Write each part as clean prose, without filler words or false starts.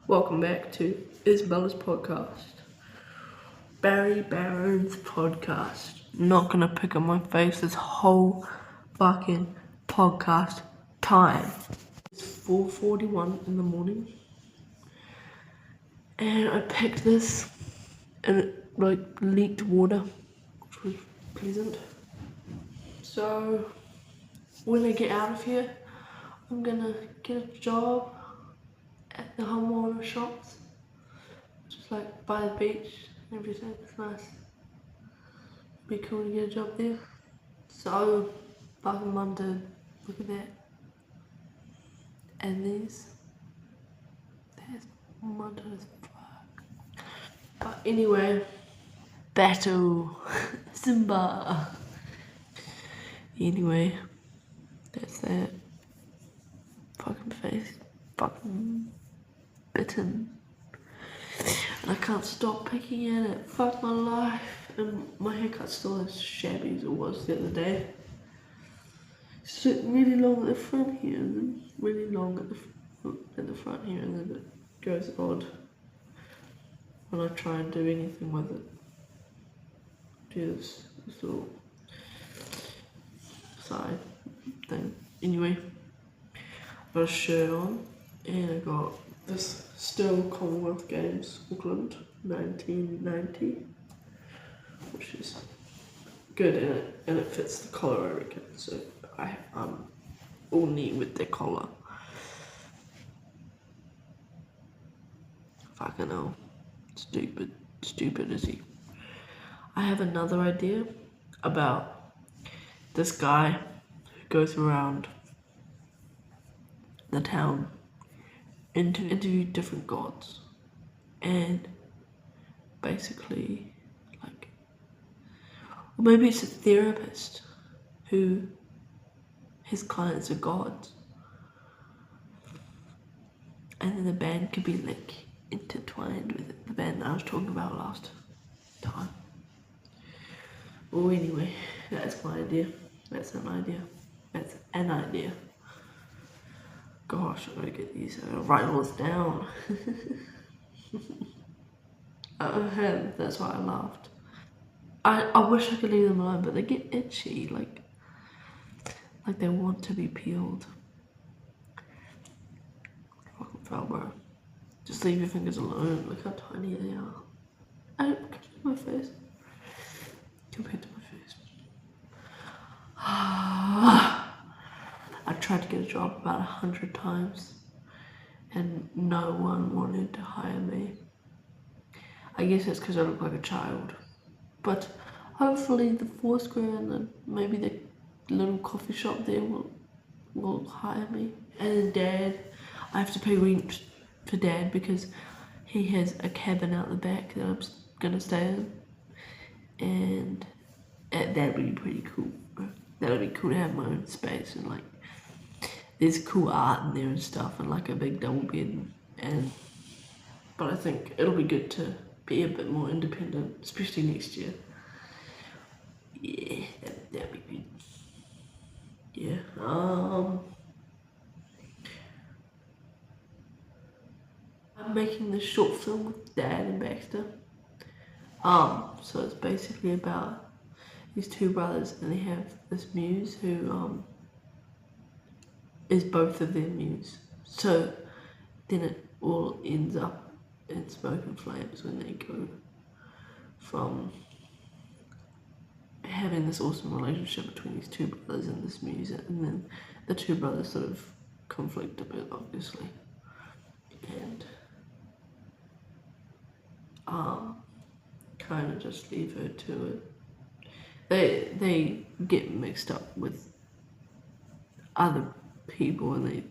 Welcome back to Isabella's podcast. Barry Barron's podcast. Not gonna pick up my face this whole fucking podcast time. It's 4:41 in the morning. And I picked this and it leaked water, which was pleasant. So when I get out of here, I'm gonna get a job at the homeowner shops, just like by the beach and everything. It's nice. Be cool to get a job there. So fucking London, look at that. And that's London as fuck. But anyway, battle Simba. Anyway, that's that. Fucking face, fucking bitten. And I can't stop picking at it. Fuck my life. And my haircut's still as shabby as it was the other day. It's really long at the front here, and then really long at the front here, and then it goes odd when I try and do anything with it. Do this little side thing. Anyway, I've got a shirt on, and I got this still Commonwealth Games, Auckland, 1990, which is good, and it fits the collar, I reckon. So I'm all neat with the collar. Fucking hell, stupid is he? I have another idea about this guy who goes around the town and to interview different gods, and basically, or maybe it's a therapist who his clients are gods, and then the band could be intertwined with the band that I was talking about last time. Well, anyway, that's my idea. That's an idea. Gosh, I gotta get these. I gotta write all this down. That's why I laughed. I wish I could leave them alone, but they get itchy, like they want to be peeled. Fucking foul, bro. Just leave your fingers alone. Look how tiny they are. Compared to my face. I tried to get a job about 100 times, and no one wanted to hire me. I guess it's because I look like a child. But hopefully the Foursquare and maybe the little coffee shop there will hire me. And then Dad, I have to pay rent for Dad because he has a cabin out the back that I'm gonna stay in. And that'd be pretty cool. That'd be cool to have my own space, and there's cool art in there and stuff, and a big double bed. But I think it'll be good to be a bit more independent, especially next year. Yeah, that'd be good. Yeah. I'm making this short film with Dad and Baxter. So it's basically about these two brothers, and they have this muse who is both of their muse. So then it all ends up in smoke and flames when they go from having this awesome relationship between these two brothers and this muse, and then the two brothers sort of conflict a bit, obviously, and kind of just leave her to it. They get mixed up with other people, and they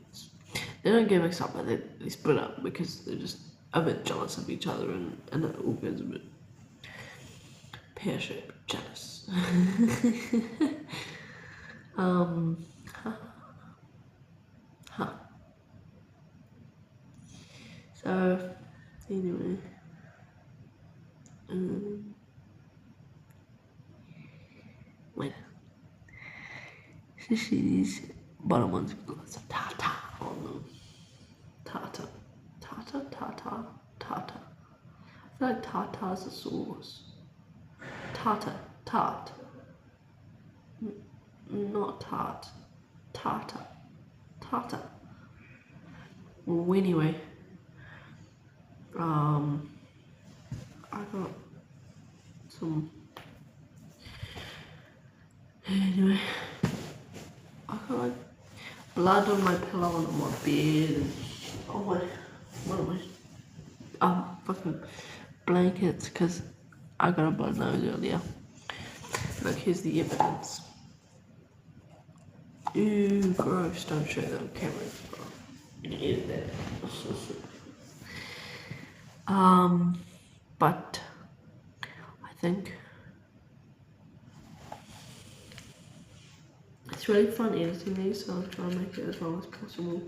don't get mixed up, but they split up because they're just a bit jealous of each other, and it all goes a bit pear-shaped jealous. So anyway, wait. See these bottom ones got some tartar on them. Tartar. tartar. I feel like tartar's a sauce. Tart. Not tart. Tartar. Well, anyway, I got some. Anyway, I got like blood on my pillow and on my bed and on my one of my fucking blankets because I got a blood nose earlier. Look, here's the evidence. Ew, gross! Don't show that on camera, bro. You can edit that. But I think it's really fun editing these, so I'll try and make it as long as possible.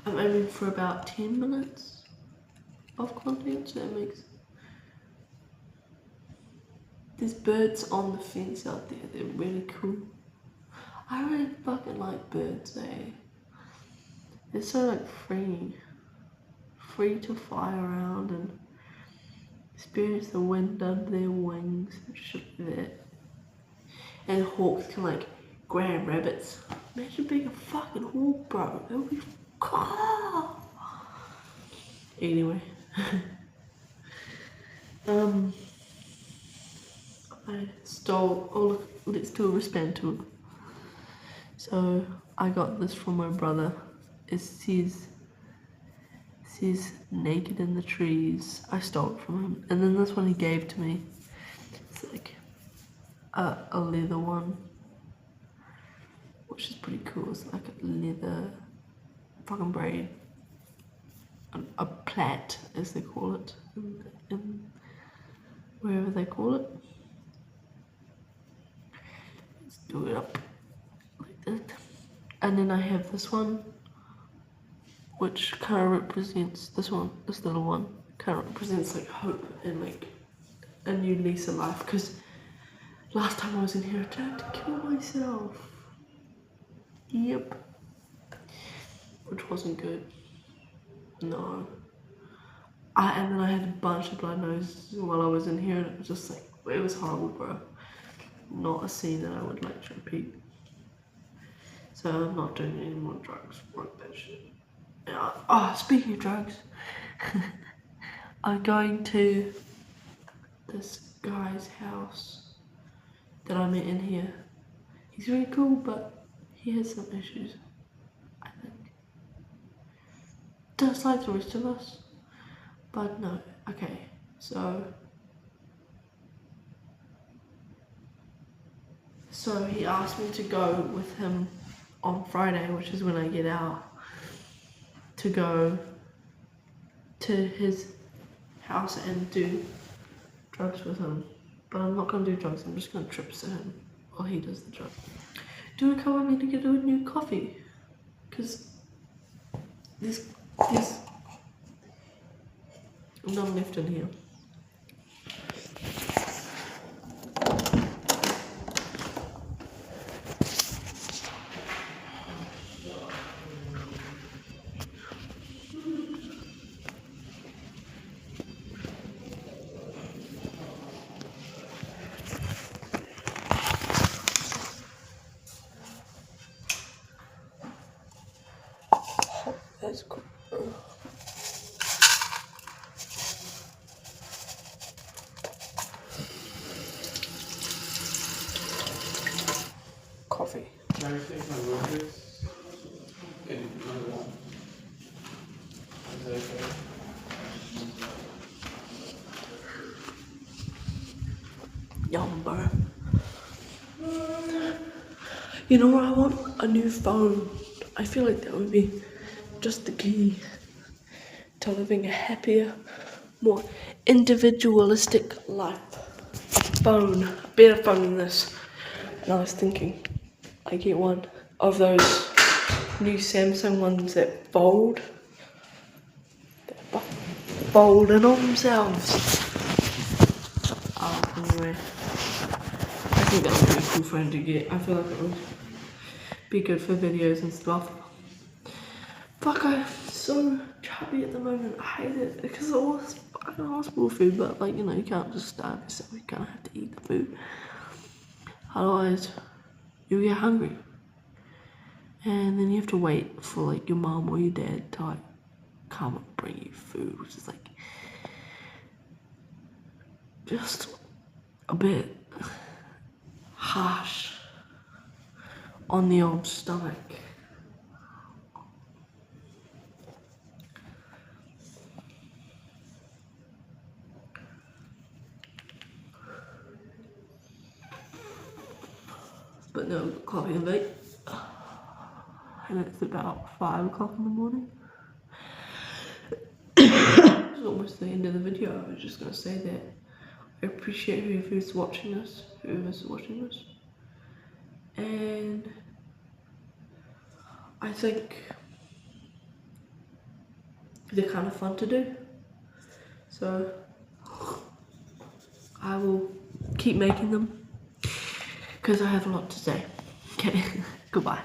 I'm aiming for about 10 minutes of content, so that makes. There's birds on the fence out there, they're really cool. I really fucking like birds, eh? They're so like free to fly around and experience the wind under their wings and shit like that. And hawks can like grab rabbits. Imagine being a fucking hawk, bro. That would be Anyway. I stole, oh look, let's do a wristband tour. So I got this from my brother. It says naked in the trees. I stole it from him. And then this one he gave to me. It's like a leather one, which is pretty cool. It's like a leather fucking braid. A plait, as they call it in wherever they call it. Let's do it up like that. And then I have this one, which kind of represents this little one, kind of represents like hope and like a new lease of life. Because last time I was in here, I tried to kill myself. Yep. Which wasn't good. No. And then I had a bunch of blood noses while I was in here, and it was just like, it was horrible, bro. Not a scene that I would like to repeat. So I'm not doing any more drugs. Fuck that shit. Speaking of drugs, I'm going to this guy's house that I met in here. He's really cool, but he has some issues, I think. Just like the rest of us, but no. Okay, so he asked me to go with him on Friday, which is when I get out, to go to his house and do drugs with him. But I'm not gonna do drugs, I'm just gonna trip to him while he does the drugs. Do you wanna come with me to get a new coffee? Cause there's none left in here. That's cool. Coffee. Can I take my roses? Get another one. Is that okay? Yum, bro. You know what I want? A new phone. I feel like that would be just the key to living a happier, more individualistic life. Phone. A better phone than this. And I was thinking, I get one of those new Samsung ones that fold. That fold in on themselves. Anyway. I think that would be a cool phone to get. I feel like it would be good for videos and stuff. Fuck, I'm so happy at the moment. I hate it because I was fucking hospital food, but like, you know, you can't just starve yourself. You kind of have to eat the food. Otherwise, you'll get hungry. And then you have to wait for like your mom or your dad to like come and bring you food, which is like just a bit harsh on the old stomach. But no, coffee and vape. And it's about 5 o'clock in the morning. It's almost the end of the video. I was just gonna say that I appreciate whoever's watching this, and I think they're kind of fun to do. So I will keep making them because I have a lot to say. Okay, goodbye.